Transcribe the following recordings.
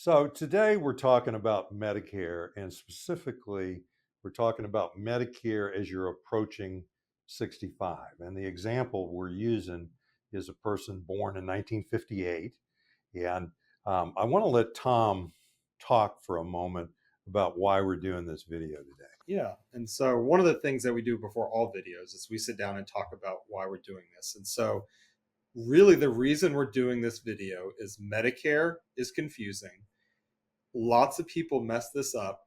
So today we're talking about Medicare, and specifically, we're talking about Medicare as you're approaching 65. And the example we're using is a person born in 1958. And I want to let Tom talk for a moment about why we're doing this video today. Yeah. And so one of the things that we do before all videos is we sit down and talk about why we're doing this. And so really the reason we're doing this video is Medicare is confusing. Lots of people mess this up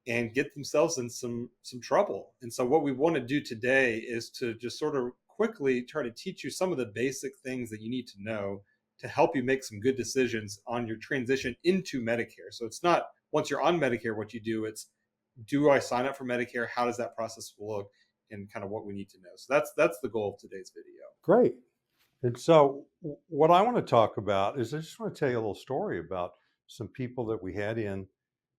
and get themselves in some trouble. And so what we want to do today is to just sort of quickly try to teach you some of the basic things that you need to know to help you make some good decisions on your transition into Medicare. So it's not once you're on Medicare what you do, it's do I sign up for Medicare? How does that process look? And kind of what we need to know. So that's the goal of today's video. Great. And so, what I want to talk about is I just want to tell you a little story about some people that we had in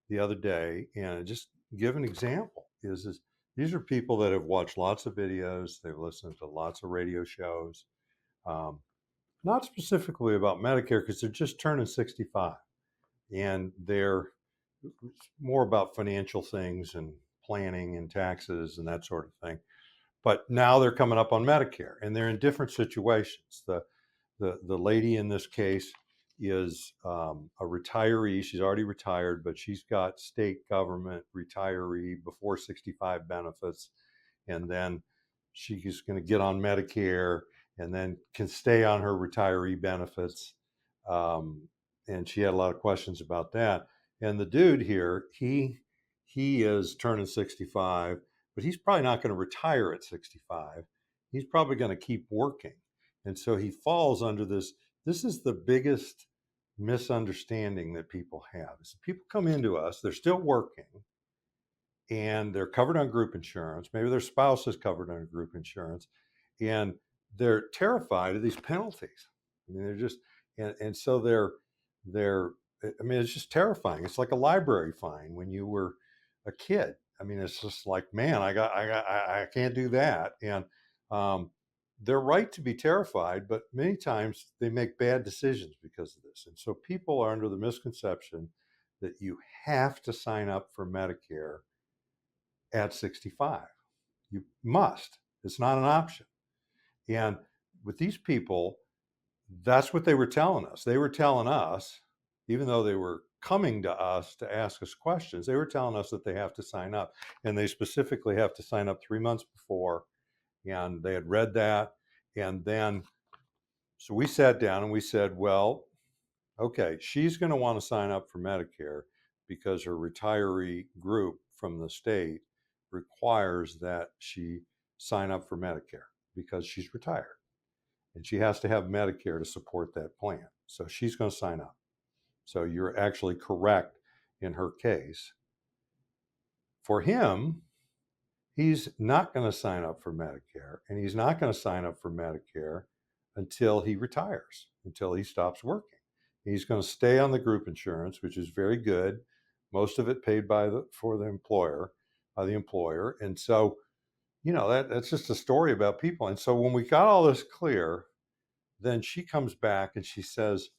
the other day, and just give an example. Is these are people that have watched lots of videos, they've listened to lots of radio shows, um, not specifically about Medicare because they're just turning 65, and they're more about financial things and planning and taxes and that sort of thing. But now they're coming up on Medicare, and they're in different situations. The lady in this case is a retiree. She's already retired, but she's got state government retiree before 65 benefits, and then she's going to get on Medicare, and then can stay on her retiree benefits. Um, and she had a lot of questions about that. And the dude here, he is turning 65, but he's probably not going to retire at 65. He's probably going to keep working. And so he falls under this. This is the biggest misunderstanding that people have. Is people come into us, they're still working, and they're covered on group insurance. Maybe their spouse is covered under group insurance, and they're terrified of these penalties. I mean, they're just, and so they're. I mean, it's just terrifying. It's like a library fine when you were a kid. I mean, it's just like, man, I can't do that, and um, they're right to be terrified, but many times they make bad decisions because of this. And so people are under the misconception that you have to sign up for Medicare at 65. You must. It's not an option. And with these people, that's what they were telling us. They were telling us, even though they were coming to us to ask us questions, they were telling us that they have to sign up. And they specifically have to sign up 3 months before. And they had read that. And then, so we sat down and we said, well, okay, she's going to want to sign up for Medicare because her retiree group from the state requires that she sign up for Medicare because she's retired, and she has to have Medicare to support that plan. So she's going to sign up. So you're actually correct in her case. For him, he's not going to sign up for Medicare, and he's not going to sign up for Medicare until he retires, until he stops working. He's going to stay on the group insurance, which is very good. Most of it paid by for the employer, by the employer. And so, that's just a story about people. And so when we got all this clear, then she comes back and she says,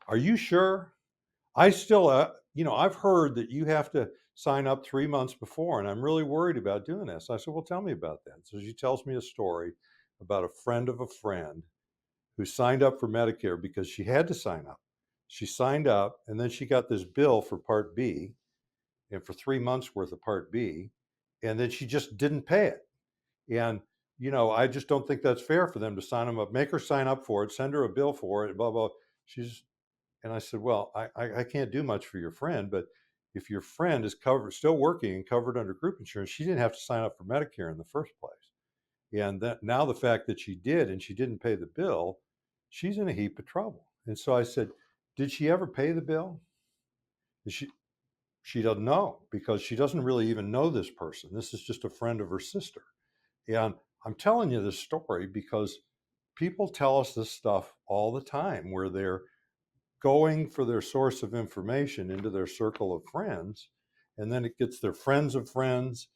"Are you sure? I still, I've heard that you have to sign up 3 months before, and I'm really worried about doing this." I said, "Well, tell me about that." So she tells me a story about a friend of a friend who signed up for Medicare because she had to sign up. She signed up, and then she got this bill for Part B, and for 3 months worth of Part B, and then she just didn't pay it. And I just don't think that's fair for them to sign them up, make her sign up for it, send her a bill for it, blah blah. She's And I said, "Well, I can't do much for your friend, but if your friend is covered, still working and covered under group insurance, she didn't have to sign up for Medicare in the first place. And that now the fact that she did and she didn't pay the bill, she's in a heap of trouble." And so I said, "Did she ever pay the bill?" And she doesn't know because she doesn't really even know this person. This is just a friend of her sister. And I'm telling you this story because people tell us this stuff all the time where they're going for their source of information into their circle of friends, and then it gets their friends of friends,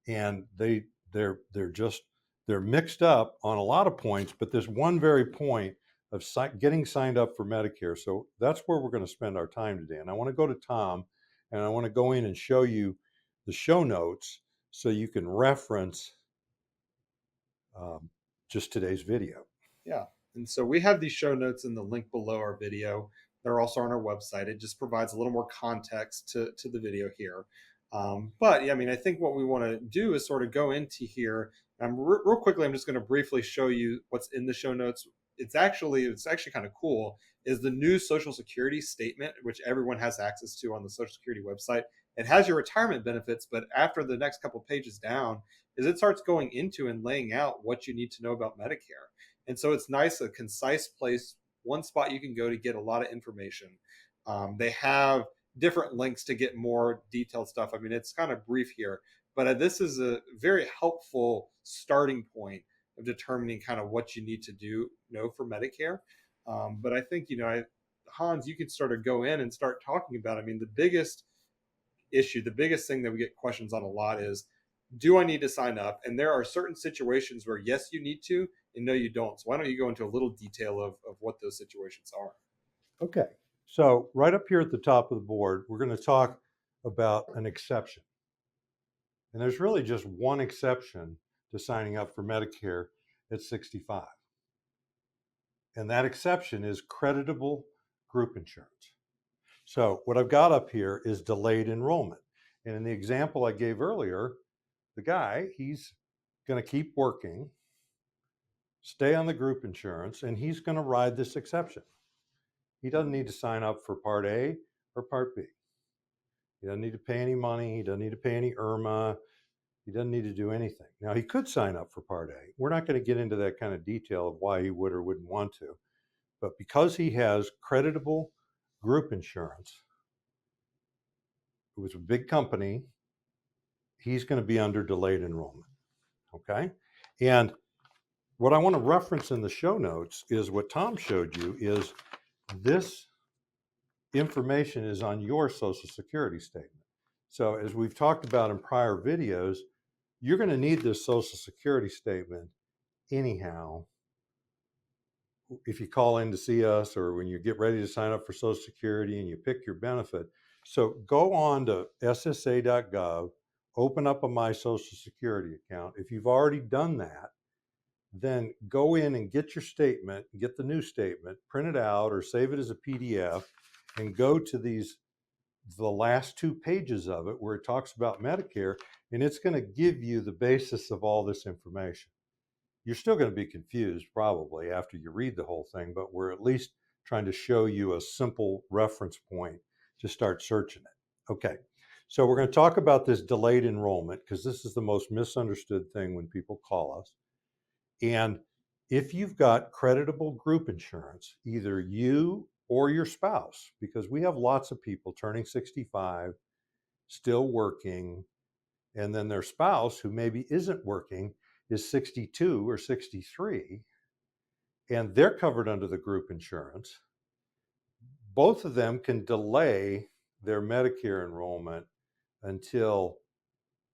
and they're just they're mixed up on a lot of points, but there's one very point of getting signed up for Medicare. So that's where we're going to spend our time today. And I want to go to Tom, and I want to go in and show you the show notes so you can reference um, just today's video. Yeah. And so we have these show notes in the link below our video. They're also on our website. It just provides a little more context to the video here. But yeah, I mean, I think what we want to do is sort of go into here. Real quickly, I'm just going to briefly show you what's in the show notes. It's actually kind of cool. Is the new Social Security statement, which everyone has access to on the Social Security website. It has your retirement benefits, but after the next couple pages down, is it starts going into and laying out what you need to know about Medicare. And so it's nice, a concise place, one spot you can go to get a lot of information. They have different links to get more detailed stuff. I mean, it's kind of brief here, but this is a very helpful starting point of determining kind of what you need to know for Medicare. But I think, Hans, you could sort of go in and start talking about, I mean, the biggest issue, the biggest thing that we get questions on a lot is, do I need to sign up? And there are certain situations where yes, you need to, and no, you don't. So why don't you go into a little detail of what those situations are? Okay, so right up here at the top of the board, we're going to talk about an exception. And there's really just one exception to signing up for Medicare at 65. And that exception is creditable group insurance. So what I've got up here is delayed enrollment. And in the example I gave earlier, the guy, he's going to keep working, stay on the group insurance, and he's going to ride this exception. He doesn't need to sign up for Part A or Part B. He doesn't need to pay any money. He doesn't need to pay any IRMA. He doesn't need to do anything. Now, he could sign up for Part A. We're not going to get into that kind of detail of why he would or wouldn't want to. But because he has creditable group insurance, it was a big company, he's going to be under delayed enrollment. Okay? And what I want to reference in the show notes is what Tom showed you is this information is on your Social Security statement. So as we've talked about in prior videos, you're going to need this Social Security statement anyhow if you call in to see us or when you get ready to sign up for Social Security and you pick your benefit. So go on to ssa.gov, open up a My Social Security account. If you've already done that, then go in and get your statement, get the new statement, print it out or save it as a PDF, and go to the last 2 pages of it where it talks about Medicare, and it's going to give you the basis of all this information. You're still going to be confused probably after you read the whole thing, but we're at least trying to show you a simple reference point to start searching it. Okay, so we're going to talk about this delayed enrollment because this is the most misunderstood thing when people call us. And if you've got creditable group insurance, either you or your spouse, because we have lots of people turning 65, still working, and then their spouse, who maybe isn't working, is 62 or 63, and they're covered under the group insurance, both of them can delay their Medicare enrollment until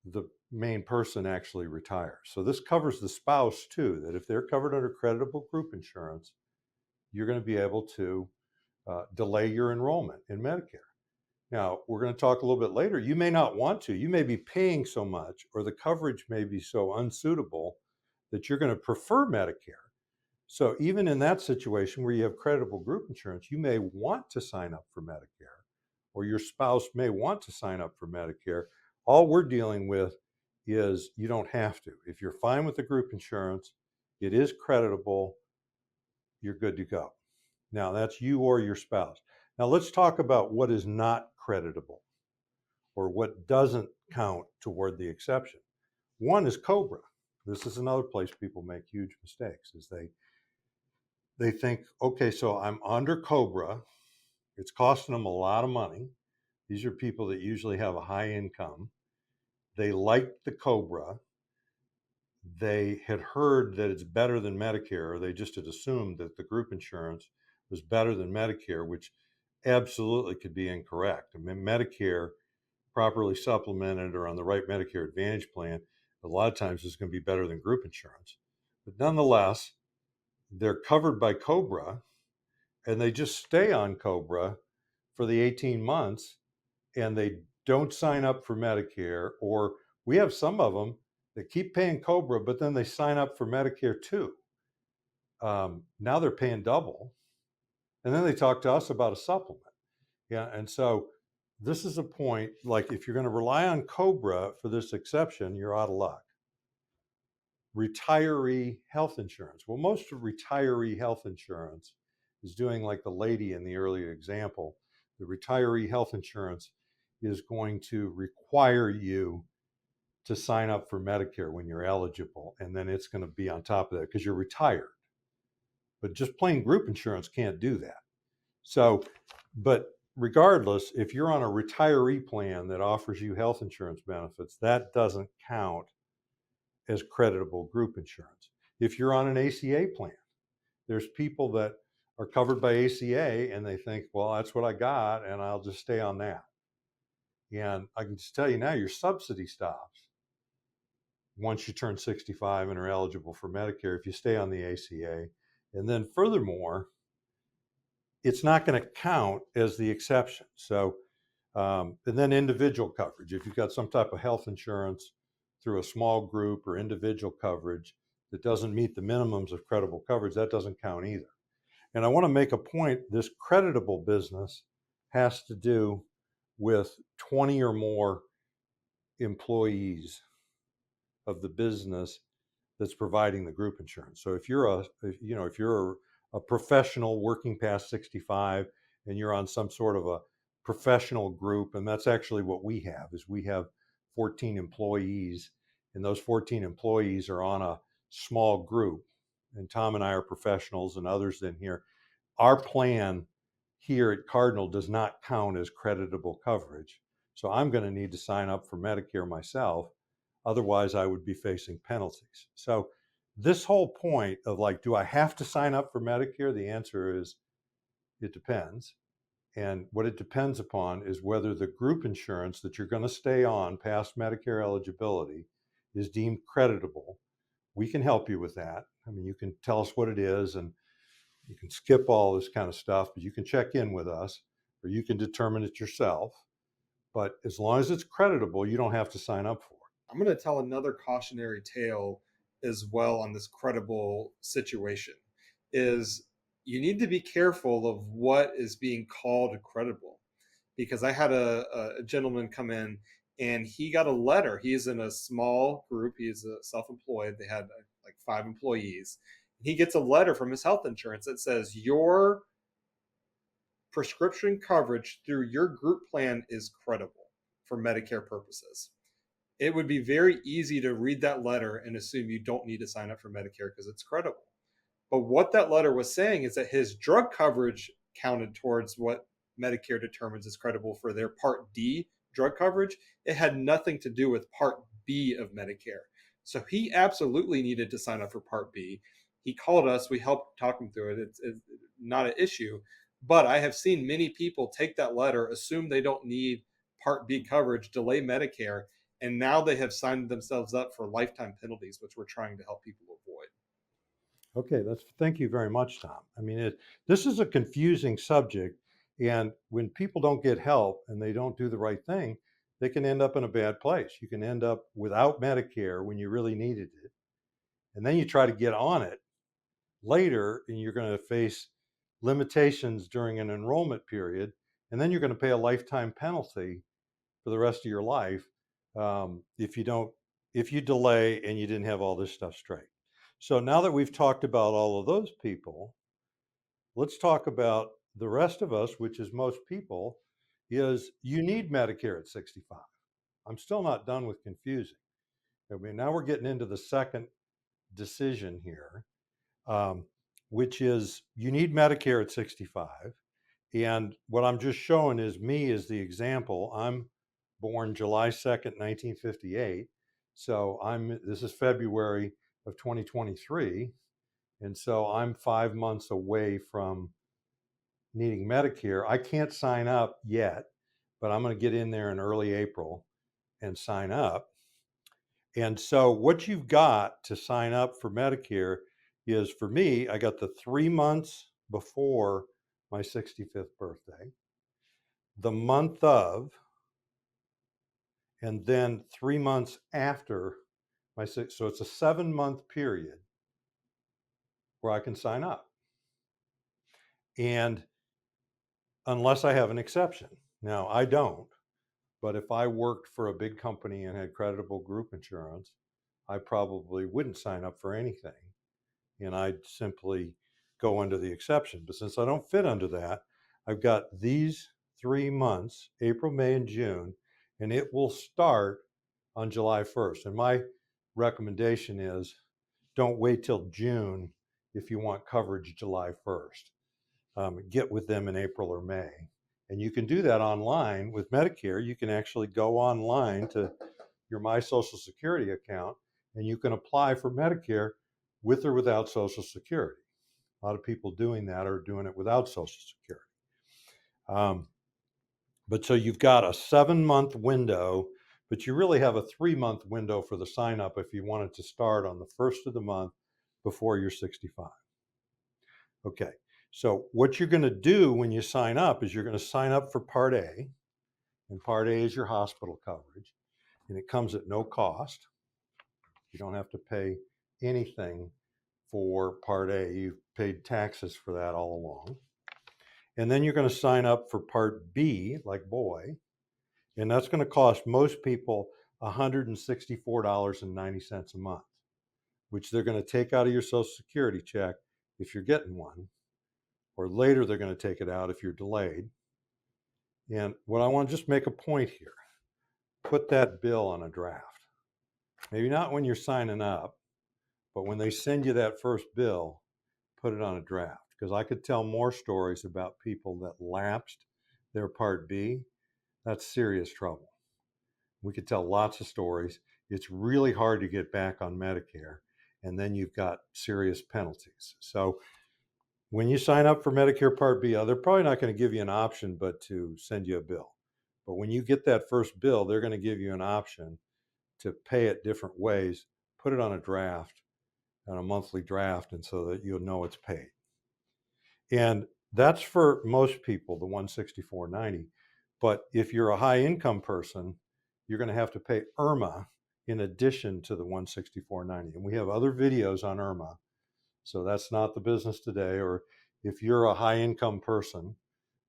the main person actually retires. So this covers the spouse too, that if they're covered under creditable group insurance, you're going to be able to delay your enrollment in Medicare. Now, we're going to talk a little bit later. You may not want to. You may be paying so much, or the coverage may be so unsuitable that you're going to prefer Medicare. So even in that situation where you have creditable group insurance, you may want to sign up for Medicare, or your spouse may want to sign up for Medicare. All we're dealing with is you don't have to. If you're fine with the group insurance, it is creditable, you're good to go. Now, that's you or your spouse. Now, let's talk about what is not creditable or what doesn't count toward the exception. One is COBRA. This is another place people make huge mistakes, is they think, okay, so I'm under COBRA. It's costing them a lot of money. These are people that usually have a high income. They like the COBRA. They had heard that it's better than Medicare, or they just had assumed that the group insurance was better than Medicare, which absolutely could be incorrect. I mean, Medicare, properly supplemented or on the right Medicare Advantage plan, a lot of times is going to be better than group insurance. But nonetheless, they're covered by Cobra and they just stay on Cobra for the 18 months and they don't sign up for Medicare, or we have some of them that keep paying Cobra, but then they sign up for Medicare too. Now they're paying double. And then they talk to us about a supplement. Yeah. And so this is a point, like if you're going to rely on Cobra for this exception, you're out of luck. Retiree health insurance. Well, most of retiree health insurance is doing like the lady in the earlier example. The retiree health insurance is going to require you to sign up for Medicare when you're eligible. And then it's going to be on top of that because you're retired. But just plain group insurance can't do that. So, but regardless, if you're on a retiree plan that offers you health insurance benefits, that doesn't count as creditable group insurance. If you're on an ACA plan, there's people that are covered by ACA and they think, well, that's what I got and I'll just stay on that. And I can just tell you now, your subsidy stops once you turn 65 and are eligible for Medicare if you stay on the ACA. And then furthermore, it's not going to count as the exception. So, and then individual coverage. If you've got some type of health insurance through a small group or individual coverage that doesn't meet the minimums of creditable coverage, that doesn't count either. And I want to make a point, this creditable business has to do with 20 or more employees of the business that's providing the group insurance. So if you're a professional working past 65 and you're on some sort of a professional group, and that's actually what we have, is we have 14 employees, and those 14 employees are on a small group, and Tom and I are professionals and others in here. Our plan here at Cardinal does not count as creditable coverage. So I'm going to need to sign up for Medicare myself. Otherwise, I would be facing penalties. So this whole point of like, do I have to sign up for Medicare? The answer is it depends. And what it depends upon is whether the group insurance that you're going to stay on past Medicare eligibility is deemed creditable. We can help you with that. I mean, you can tell us what it is and you can skip all this kind of stuff, but you can check in with us or you can determine it yourself. But as long as it's creditable, you don't have to sign up for it. I'm going to tell another cautionary tale as well on this credible situation is you need to be careful of what is being called credible, because I had a gentleman come in and he got a letter. He's in a small group. He's a self-employed. They had like 5 employees. He gets a letter from his health insurance that says your prescription coverage through your group plan is credible for Medicare purposes. It would be very easy to read that letter and assume you don't need to sign up for Medicare because it's credible. But what that letter was saying is that his drug coverage counted towards what Medicare determines as credible for their Part D drug coverage. It had nothing to do with Part B of Medicare. So he absolutely needed to sign up for Part B. He called us. We helped talk him through it. It's not an issue. But I have seen many people take that letter, assume they don't need Part B coverage, delay Medicare, and now they have signed themselves up for lifetime penalties, which we're trying to help people avoid. Okay, thank you very much, Tom. I mean, this is a confusing subject, and when people don't get help and they don't do the right thing, they can end up in a bad place. You can end up without Medicare when you really needed it, and then you try to get on it later, and you're going to face limitations during an enrollment period, and then you're going to pay a lifetime penalty for the rest of your life if you delay and you didn't have all this stuff straight. So now that we've talked about all of those people, let's talk about the rest of us, which is most people, is you need Medicare at 65. I'm still not done with confusing. I mean, now we're getting into the second decision here, which is you need Medicare at 65. And what I'm just showing is me as the example. I'm born July 2nd, 1958. So this is February of 2023. And so I'm 5 months away from needing Medicare. I can't sign up yet, but I'm going to get in there in early April and sign up. And so what you've got to sign up for Medicare is for me, I got the 3 months before my 65th birthday, the month of, and then 3 months after my six. So it's a 7 month period where I can sign up. And unless I have an exception. Now, I don't, but if I worked for a big company and had creditable group insurance, I probably wouldn't sign up for anything. And I'd simply go under the exception. But since I don't fit under that, I've got these 3 months, April, May, and June, and it will start on July 1st. And my recommendation is don't wait till June if you want coverage July 1st. Get with them in April or May. And you can do that online with Medicare. You can actually go online to your My Social Security account and you can apply for Medicare with or without Social Security. A lot of people doing that are doing it without Social Security. But so you've got a 7 month window, but you really have a 3 month window for the sign up if you wanted to start on the first of the month before you're 65. Okay, so what you're going to do when you sign up is you're going to sign up for Part A, and Part A is your hospital coverage, and it comes at no cost. You don't have to pay anything for Part A. You've paid taxes for that all along. And then you're going to sign up for Part B, like boy, and that's going to cost most people $164.90 a month, which they're going to take out of your Social Security check if you're getting one, or later they're going to take it out if you're delayed. And what I want to just make a point here, put that bill on a draft. Maybe not when you're signing up, but when they send you that first bill, put it on a draft. Because I could tell more stories about people that lapsed their Part B. That's serious trouble. We could tell lots of stories. It's really hard to get back on Medicare, and then you've got serious penalties. So when you sign up for Medicare Part B, they're probably not going to give you an option but to send you a bill. But when you get that first bill, they're going to give you an option to pay it different ways, put it on a draft, on a monthly draft, and so that you'll know it's paid. And that's for most people, the 164.90. But if you're a high income person, you're going to have to pay IRMA in addition to the 164.90. And we have other videos on IRMA. So that's not the business today. Or if you're a high income person,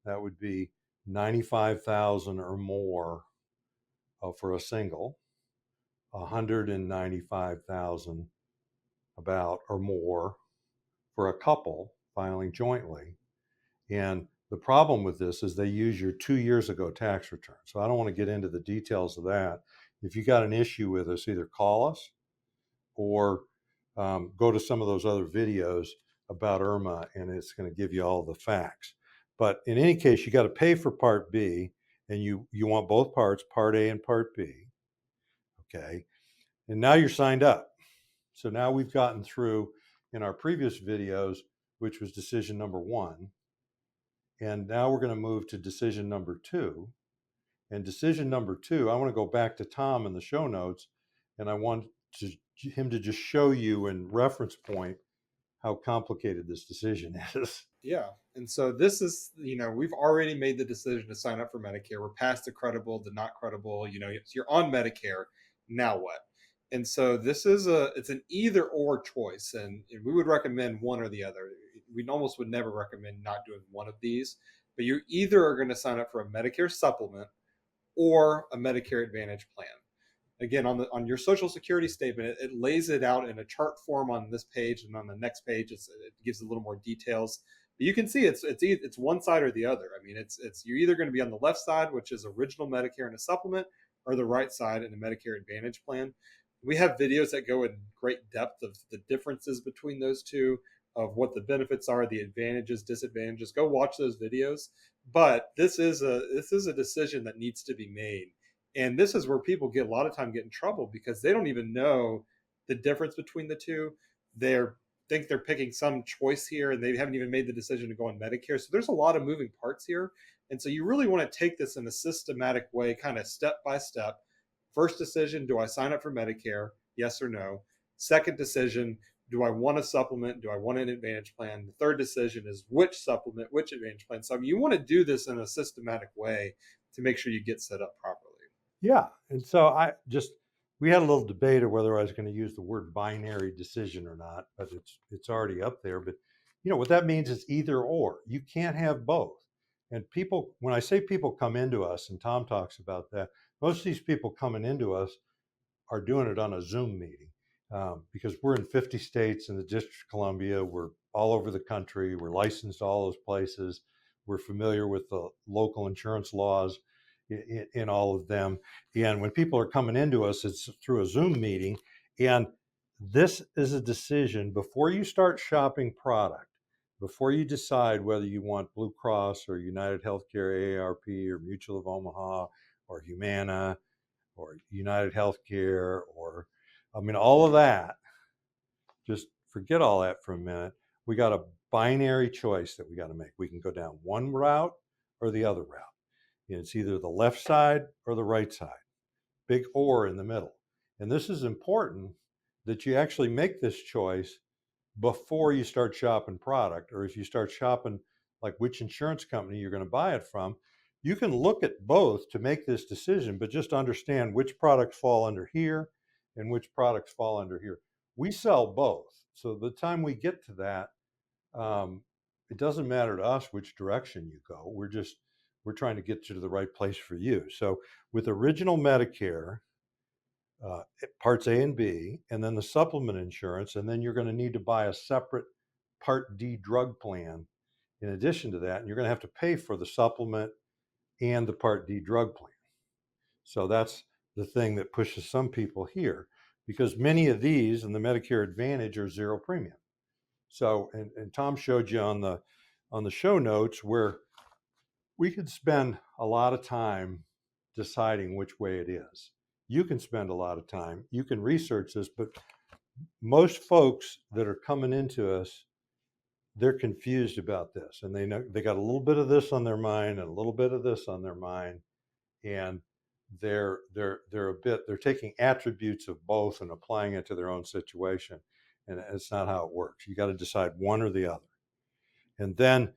that would be 95,000 or more for a single, 195,000 about or more for a couple filing jointly. And the problem with this is they use your 2 years ago tax return. So I don't want to get into the details of that. If you got an issue with us, either call us or go to some of those other videos about IRMA, and it's going to give you all the facts. But in any case, you got to pay for Part B, and you want both parts, Part A and Part B. Okay, and now you're signed up. So now we've gotten through in our previous videos, which was decision number 1. And now we're going to move to decision number 2. And decision number 2, I want to go back to Tom in the show notes, and I want him to just show you in reference point how complicated this decision is. Yeah. And so this is, we've already made the decision to sign up for Medicare. We're past the credible, the not credible, you're on Medicare. Now what? And so this is it's an either or choice. And we would recommend one or the other. We almost would never recommend not doing one of these, but you either are going to sign up for a Medicare supplement or a Medicare Advantage plan. Again, on your Social Security statement, it lays it out in a chart form on this page, and on the next page, it gives a little more details. But you can see it's one side or the other. I mean, it's you're either going to be on the left side, which is original Medicare and a supplement, or the right side in a Medicare Advantage plan. We have videos that go in great depth of the differences between those two, of what the benefits are, the advantages, disadvantages. Go watch those videos. But this is a decision that needs to be made. And this is where people get a lot of time get in trouble because they don't even know the difference between the two. They think they're picking some choice here and they haven't even made the decision to go on Medicare. So there's a lot of moving parts here. And so you really want to take this in a systematic way, kind of step by step. First decision, do I sign up for Medicare? Yes or no. Second decision, Do I want a supplement? Do I want an advantage plan? The third decision is which supplement, which advantage plan. So I mean, you want to do this in a systematic way to make sure you get set up properly. Yeah. And so we had a little debate of whether I was going to use the word binary decision or not, but it's already up there. But what that means is either or. You can't have both. And people, when I say people come into us, and Tom talks about that, most of these people coming into us are doing it on a Zoom meeting, because we're in 50 states in the District of Columbia. We're all over the country. We're licensed to all those places. We're familiar with the local insurance laws in all of them. And when people are coming into us, it's through a Zoom meeting. And this is a decision before you start shopping product, before you decide whether you want Blue Cross or United Healthcare, AARP, or Mutual of Omaha, or Humana, or United Healthcare, or I mean, all of that. Just forget all that for a minute. We got a binary choice that we got to make. We can go down one route or the other route. It's either the left side or the right side, big or in the middle. And this is important that you actually make this choice before you start shopping product, or if you start shopping like which insurance company you're going to buy it from. You can look at both to make this decision, but just understand which products fall under here and which products fall under here. We sell both, so the time we get to that, um, it doesn't matter to us which direction you go. We're trying to get you to the right place for you. So with original Medicare, uh, parts A and B, and then the supplement insurance, and then you're going to need to buy a separate Part D drug plan in addition to that, and you're going to have to pay for the supplement and the Part D drug plan. So that's the thing that pushes some people here, because many of these in the Medicare Advantage are zero premium. So, and Tom showed you on the show notes where we could spend a lot of time deciding which way it is. You can spend a lot of time. You can research this, but most folks that are coming into us, they're confused about this, and they know they got a little bit of this on their mind and a little bit of this on their mind, and they're taking attributes of both and applying it to their own situation, and it's not how it works. You got to decide one or the other. And then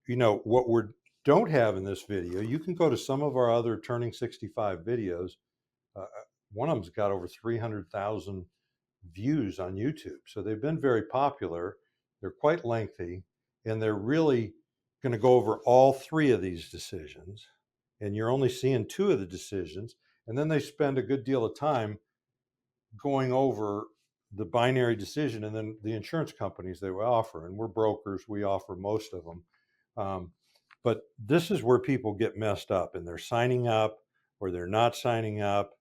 what we don't have in this video, you can go to some of our other Turning 65 videos. One of them's got over 300,000 views on YouTube. So they've been very popular. They're quite lengthy, and they're really going to go over all three of these decisions. And you're only seeing two of the decisions. And then they spend a good deal of time going over the binary decision and then the insurance companies they offer. And we're brokers, we offer most of them. But this is where people get messed up, and they're signing up or they're not signing up,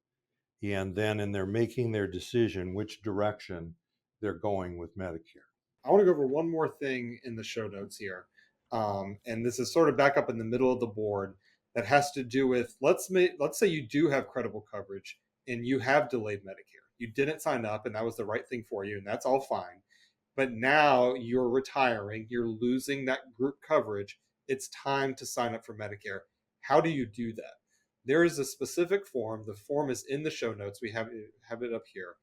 and then and they're making their decision which direction they're going with Medicare. I want to go over one more thing in the show notes here. And this is sort of back up in the middle of the board that has to do with let's say you do have credible coverage and you have delayed Medicare. You didn't sign up and that was the right thing for you, and that's all fine. But now you're retiring, you're losing that group coverage. It's time to sign up for Medicare. How do you do that? There is a specific form. The form is in the show notes. We have it up here,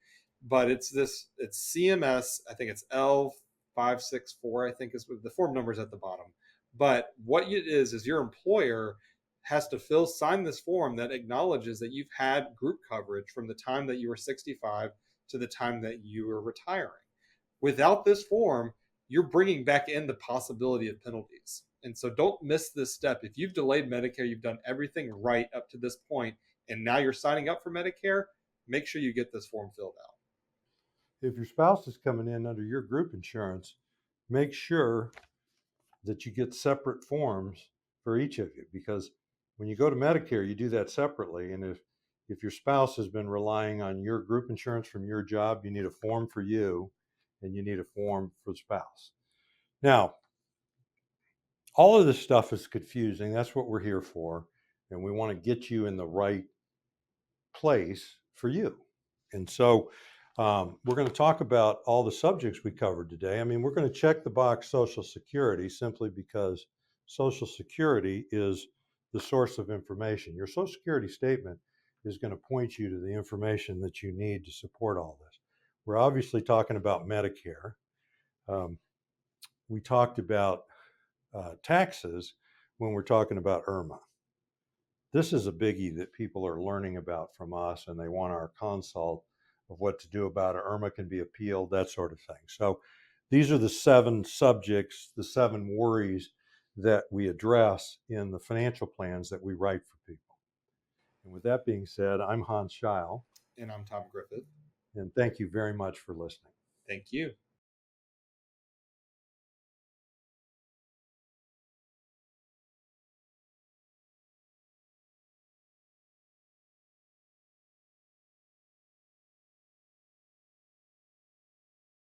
but it's CMS. I think it's L564. I think is the form numbers at the bottom. But what it is your employer has to sign this form that acknowledges that you've had group coverage from the time that you were 65 to the time that you were retiring. Without this form, you're bringing back in the possibility of penalties. And so don't miss this step. If you've delayed Medicare, you've done everything right up to this point, and now you're signing up for Medicare, make sure you get this form filled out. If your spouse is coming in under your group insurance, make sure that you get separate forms for each of you, because when you go to Medicare, you do that separately. And if your spouse has been relying on your group insurance from your job, you need a form for you and you need a form for the spouse. Now, all of this stuff is confusing. That's what we're here for. And we want to get you in the right place for you. And so we're going to talk about all the subjects we covered today. I mean, we're going to check the box Social Security simply because Social Security is the source of information. Your Social Security statement is going to point you to the information that you need to support all this. We're obviously talking about Medicare. Um, we talked about taxes when we're talking about IRMA. This is a biggie that people are learning about from us, and they want our consult of what to do about it. IRMA can be appealed, that sort of thing. So these are the 7 subjects, the 7 worries that we address in the financial plans that we write for people. And with that being said, I'm Hans Scheil, And I'm Tom Griffith. and thank you very much for listening. Thank you.